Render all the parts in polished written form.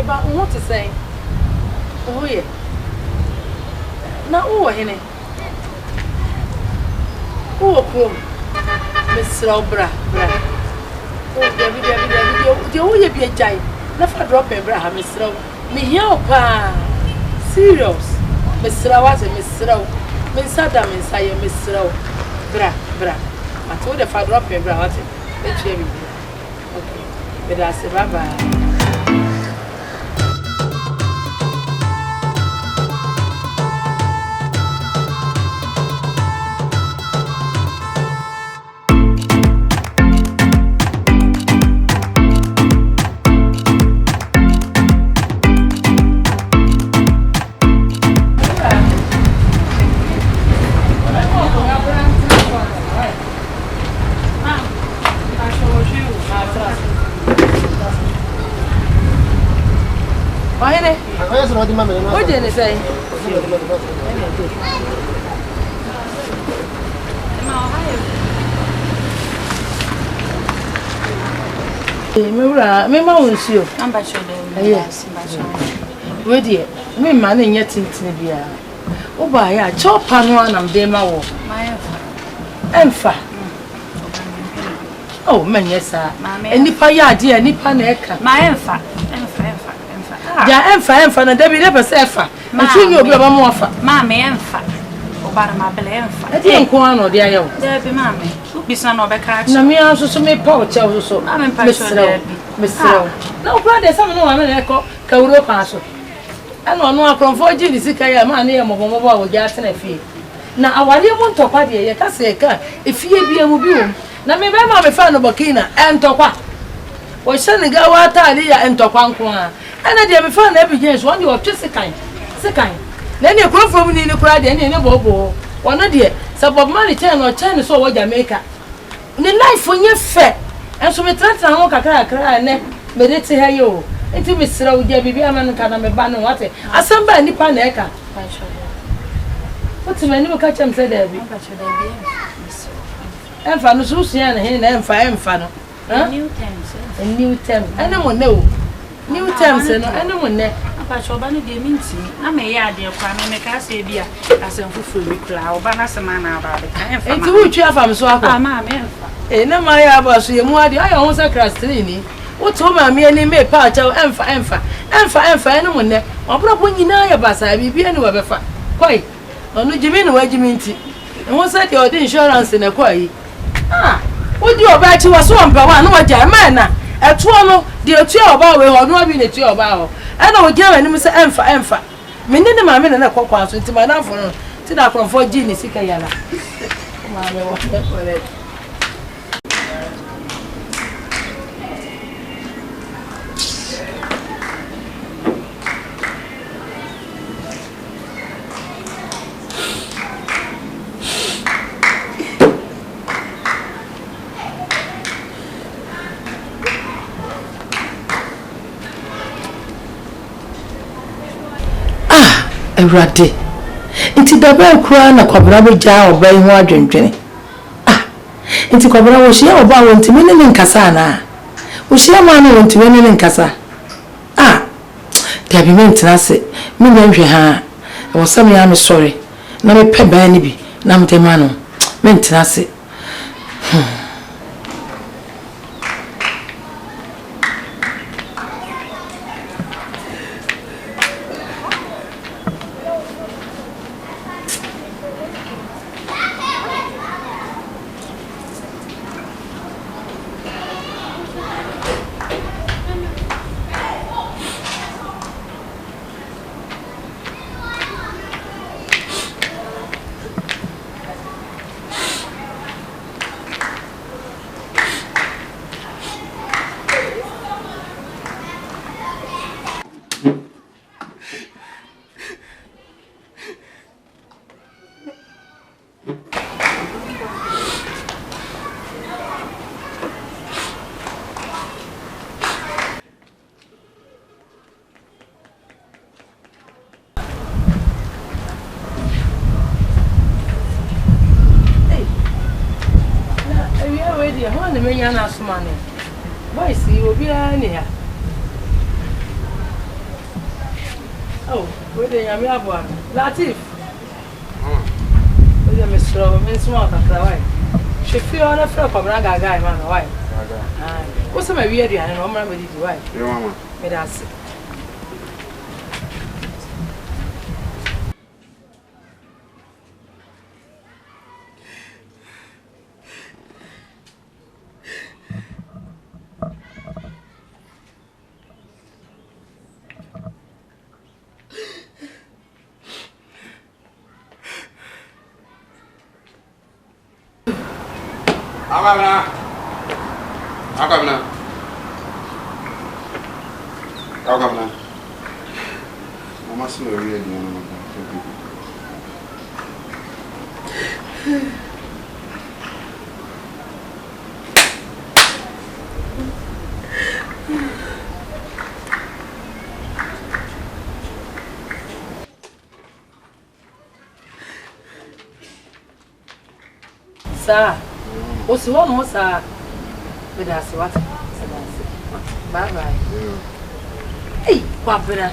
But what to say? Oh, yeah. Now, oh, Henny. Oh, poor Miss Robra. Oh, David, you be a giant. Never drop a bra, Miss Row. Me here, serious. Miss Rawaz and Miss Row. Miss Adam and Saya, Miss Row. Bra. I told if I drop a bra, let's hear me. Okay, but I said, bye. What did they say? Me ma won si o. Amba sho de. Yes, we dey. Me ma na nya tintin bia. Wo ba ya chopa no anam de ma wo. Emfa. Oh, man yes sir. Enipa ya ade enipa na eka. Ma emfa. Ja emfa na David e pese efa. Ntu nyi obi oba mo afa. Ma me emfa. Oba na ma bele emfa. E dey nko ano de ayewo. David ma me. Ubisa na obeka achi. Na me anso so me pa o che so. Ma me pa so David. Mesrew. Na o brother sam no wa me na eko ka wuro pa so. E no no akronfo ji ni sika ya ma na ye mobomobo a wo ja ase na fie. Na awale mu ntokwa de ye ka se ka efie bia mu bi wo. Na me be ma me fa no bokina entokwa. Wo shene ga wa ta ali ya entokwa nko a. Ana de me fa na ebigin so on de wo twe sekan. Na ne krofo mu ni kura de ne bobo. Wono de sabab mani chen no chen so wo Jamaica. Ni life onye fe. Enso me tratra ho kakra ne me de te ha yo. Enti me sira wo dia bibia ma nka na me ba no wate. Asamba nipa na eka. What me ni me ka chem se da bi. Emfa no so sia na he na emfa no. New term. Ana mo ne o. New terms no ana mo ne. Apa choba no de minti. Na me ya de kwa me ka se bia. Asem fufu wi kula oba na sema na aba de kan emfa. Enti wo twa afam so akọ. Ah ma me emfa. Na ma ya aba so ye mu ade ayo ho sakra strini. Wo to ma me ani me pa cha emfa. Ana mo ne. Obro bo nyina ya basa bibia ni we befa. Koi. Onu jimi ni wajimi nti. Ho se de odi insurance na koi. Ah, wo di oba chi wo so mpa wa na wo ja ma na. Etuo no de etua oba we ho no abi na etua oba ho. Ana wo gya wani se emfa. Me ne ma me na kwakwa so nti ma na fo no. Ti da kronfo ji ni sika yala. Ma me wo kole. Ewrade nti daba kura na kwabra bo ja oba ihu adwendwene nti kwabra wo hia oba wo ntimi ne nkasa na wo hia ma na wo ntimi ne nkasa dabi me ntina se me nyanhwe ha wo sam ya me sorry na me pe ba ni bi na mte ma no me ntina se Oh, where the yummy one? Latif. Where the Mr. Miss Martha? She feel on a flock of Raga guy, man. Why? What's my weird and I'm ready to wife? Your mamma. May I say? How come now? I must know really no. Sir, what's one more, sir? With us, what? Bye bye. Hey, Papa.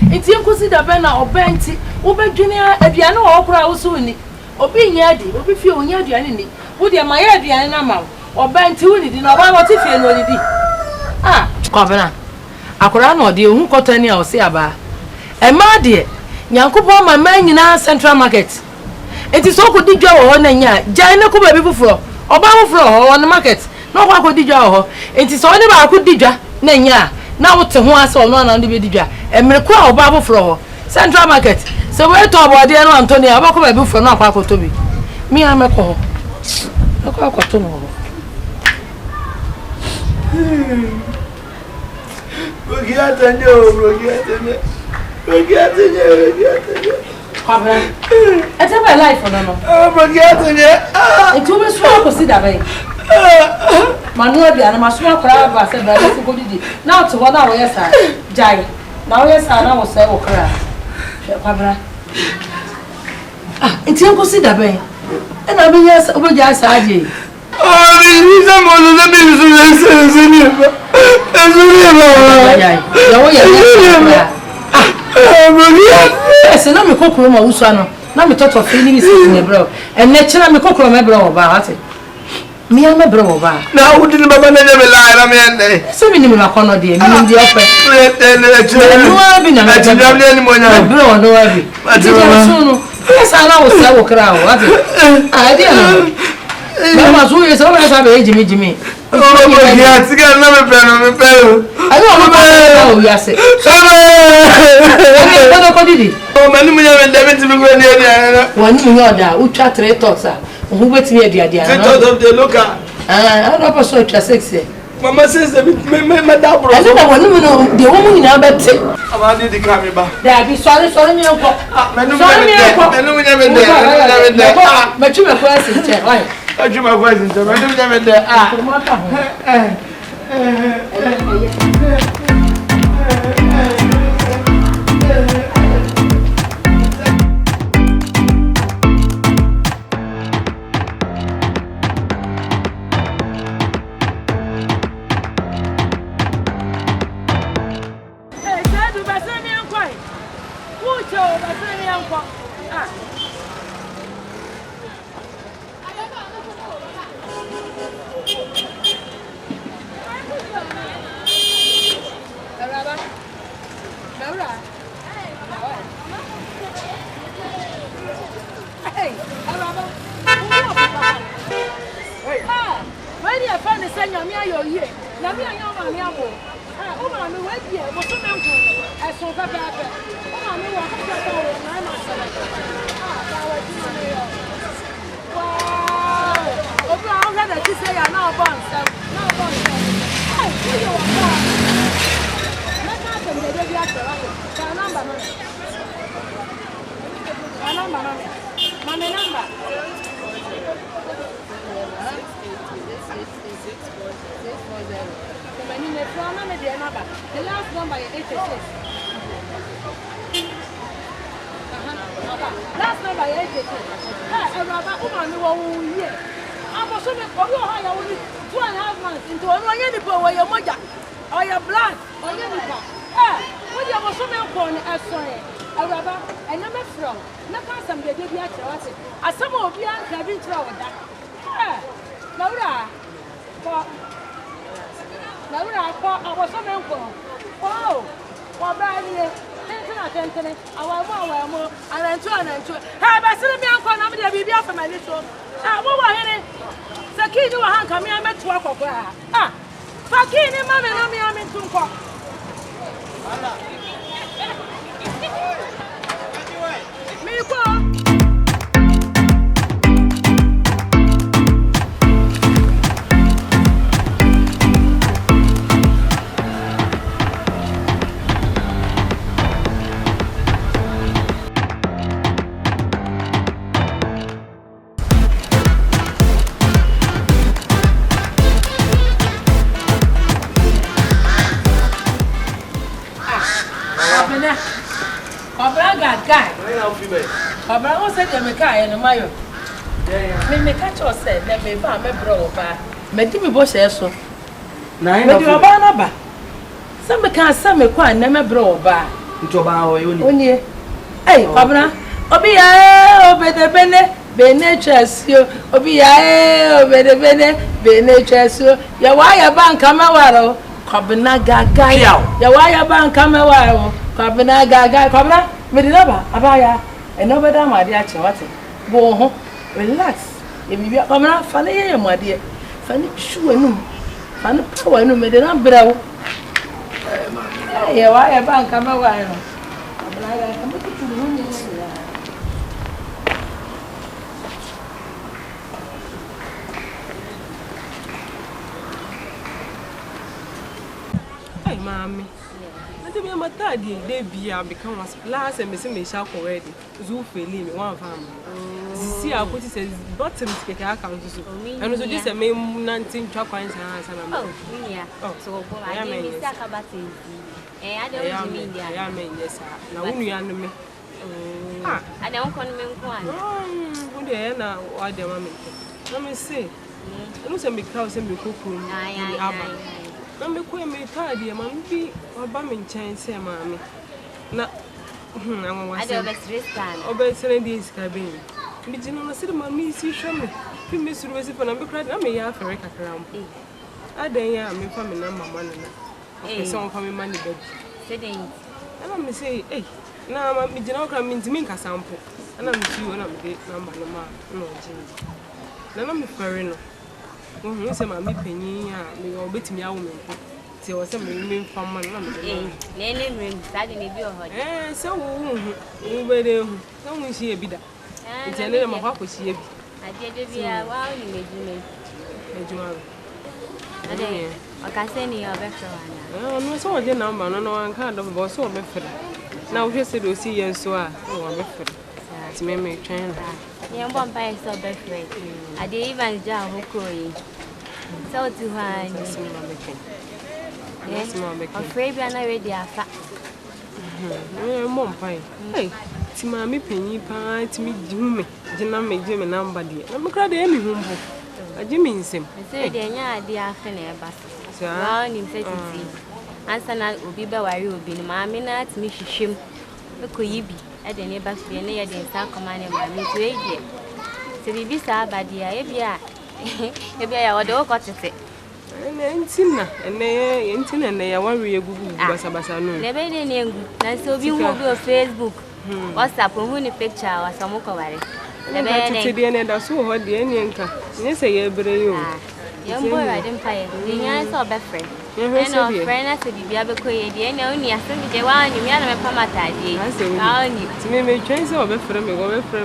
It's you consider Bena or Benty, Ober Junior, a piano or crowd soon. Or being yadi, or be few yadi any. Would you my Adriana or Benty in a what if you know it? Ah, Papa. I could not know who got any or say about. And my dear, Yankupo, my man in our central market. It is so good to go on and ya, Jana Kuba before, or Bama floor on the market. No one could do. It is only about good dija, Nanya. Now what's a once or none on the video, and me call Bible floor, Central Market. So we're talking about dear Antonio, I walk away for no quack to me. Me, I'm a call. No quack to know. It's a my life for no. Oh, it's always so consider me. Manuel, and my small crab, I said, now to 1 hour, yes, sir. Jai. Now, yes, I will say, oh, crab. It's you consider me. And I mean, yes, over your side. Oh, he's a more than the business in him. Yes, and I'm a cook room of Usano. Now we talk of feelings in the bro. And naturally, I'm a cook room about it. Me am a bro. Now, who didn't never lie? I mean, so many of my corner, dear. Me and the offer. No, I've been a bro, no, yes, I know so crowd. I didn't know. Mama, who is always a Jimmy. Oh, yes, I got another pen on the pedal. I don't know. Yes, what did it? Oh, my name is David to be going there. One other who chat 3 thoughts. Who waits me at the idea of the local. I don't know so sexy. Mama says that my dad, I don't know the woman in our bed. I did the camera. There be sorry, me. But you were question. I do my question. I do never the last number is 86. Last number is 86. Hey, Rabba, woman, year. I'm assuming for you, I only 2.5 months into one year before your mother or your blood or your nipple. Hey, what you was so many corn as sorry. A rubber, and I'm a from. No custom, they did yet. As some of you are having trouble with that. Laura, I was so many corn. Wow, what bad here? Ten, our more, and two. Have I seen me uncle? I'm the baby for my little. What were you? Saki, you are coming. I met 12 of her. Fakini, mammy, I'm in Tunko. Me go. Baba, who said you make a mayo? Me catch or said that me ba me bro ba. Me di me bo se so. Na me di oba na ba. Some me can say me kwa na me bro ba. Nti oba o yoni. Oni. Eh, Baba, obi ya bene chesio. Obi ya bene chesio. Ya wa ya bank amawaro. Kwabena gaga. Ya wa ya bank amawaro. Kwabena gaga. Kwabena me di na ba abaya. And nobody my dear what go home, relax. If you are coming out, funny, my dear. Funny, sure, no. Funny, power, no, made an umbrella. Yeah, why a bank come away? I'm looking to the room. Hey, mommy. I'm a daddy, they be become as last and missing me sharp already. Zoo feeling one family. See, I put it as bottom speak account. And also this a main 19 truck coins and oh, yeah. Oh, so I mean, I don't mean, I mean, yes, sir. Now, when you are me, I don't call me one. Oh, there now, why the mommy? Let me see. Look at me, cows and be cooking. Na me kwa me tadi ya mambi oba me nchen se mami na anwa wase obesere di iskaben bi jino na sire mami si hweme fi me suru wesi fa na me kra na me ya afere kakra mpo adan ya me fa me na mama na pese on fa me mani bed se den na me say na mami jino kra me ntimi nka sampo na me si wo na me de number no ma no ji na me fare no we say mami penyin a me obetimi awo me ti o say me fam man na me nene rim sadi ne bi o ho se wo be de hu na wo shi e bi da nti ne ma kwa ko shi e bi ade de bi a wa ni mejuma ade o ka se ni o be fro ana no so o je number no an ka do bo so o be fro na wo se do si yen so a o be fro ti me twen na mbo mpa e so be fro ade even ja ho koyi so to hand yes afraid we are not ready afa mom pai hey ti ma me panyi pa ti me jihume jina me je me number de na me kra de emi humbo aji me nsem say de nya ade afa na eba so wa ni se ti ansa na obi be ware obi ni ma me na ti me hwehwem e koyi bi e de ne ba fie ne ye de nsa koma ne ma me to e die se bibi sa abade a e bia ya wado ko tete entina ene ya wari egugu basa no le be ne ngu na so bi hu bi o Facebook WhatsApp hu ni picture wasamu ko bare le be ne tete ne da so ho de ene nka ne se ye bere yo ye mbo ra dem pa ye ni nya so be friend no friend na se bibia be ko ye de ene oni ase bi de wa ni mi ana me pamata de ani ti me twen se o be friend me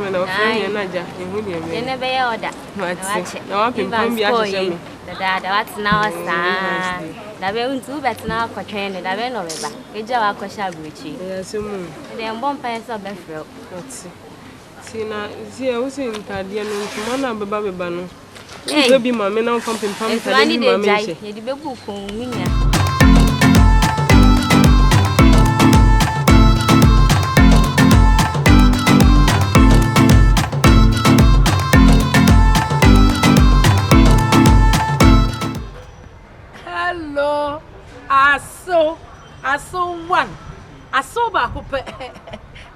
na o friend na ja ehu de me ne be ye oda na wa pim bi a hye me da what now sa da be untu bet na ko twen ne da be no be ba eja wa ko sha bruchi yes mu de mbom pa ye so be friend ti na ti e wo se ntade no ntuma na beba no baby mama na come pim pam ta baby mama she ye di bebu ko nwinya hello aso one Aso ba ko pe.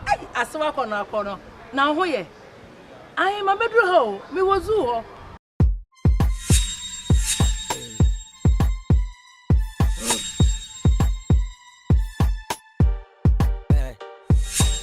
Ai aso akọ na akọ no. Na ho ye. Ai ma bedru ho, me wozu ho.